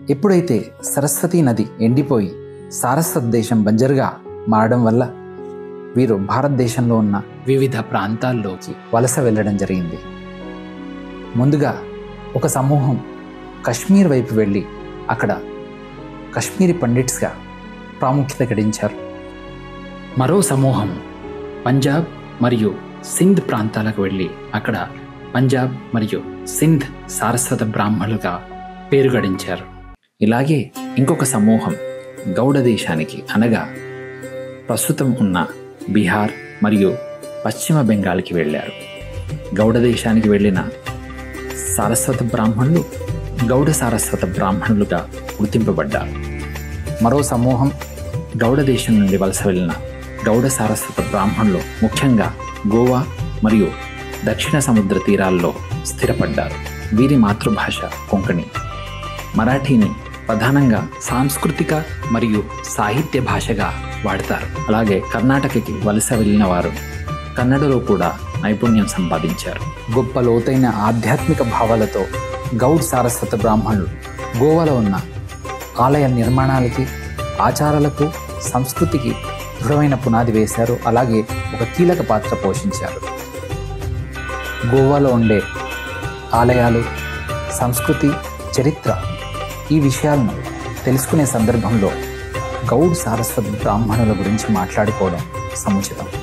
ఎప్పుడైతే సరస్వతీ నది ఎండిపోయి సారస్వత దేశం బంజరుగా మారడం వల్ల వీరు భారతదేశంలో ఉన్న వివిధ ప్రాంతాల్లోకి వలస వెళ్ళడం జరిగింది. ముందుగా ఒక సమూహం కశ్మీర్ వైపు వెళ్ళి అక్కడ కశ్మీరీ పండిట్స్గా ప్రాముఖ్యత గడించారు. మరో సమూహం పంజాబ్ మరియు సింధ్ ప్రాంతాలకు వెళ్ళి అక్కడ పంజాబ్ మరియు సింధ్ సారస్వత బ్రాహ్మణులుగా పేరు గడించారు. ఇలాగే ఇంకొక సమూహం గౌడ దేశానికి అనగా ప్రస్తుతం ఉన్న బీహార్ మరియు పశ్చిమ బెంగాల్కి వెళ్ళారు. గౌడ దేశానికి వెళ్ళిన సారస్వత బ్రాహ్మణులు గౌడ సారస్వత బ్రాహ్మణులుగా గుర్తింపబడ్డారు. మరో సమూహం గౌడ దేశం నుండి వలస వెళ్ళిన గౌడ సారస్వత బ్రాహ్మణులు ముఖ్యంగా గోవా మరియు దక్షిణ సముద్ర తీరాల్లో స్థిరపడ్డారు. వీరి మాతృభాష కొంకణి. మరాఠీని ప్రధానంగా సాంస్కృతిక మరియు సాహిత్య భాషగా వాడతారు. అలాగే కర్ణాటకకి వలస వెళ్ళిన వారు కన్నడలో కూడా నైపుణ్యం సంపాదించారు. గొప్ప లోతైన ఆధ్యాత్మిక భావాలతో గౌడ్ సారస్వత బ్రాహ్మణులు గోవాలో ఉన్న ఆలయ నిర్మాణాలకి, ఆచారాలకు, సంస్కృతికి దృఢమైన పునాది వేశారు. అలాగే ఒక కీలక పాత్ర పోషించారు. గోవాలో ఉండే ఆలయాలు, సంస్కృతి, చరిత్ర ఈ విషయాలను తెలుసుకునే సందర్భంలో గౌడ్ సారస్వత బ్రాహ్మణుల గురించి మాట్లాడుకోవడం సముచితం.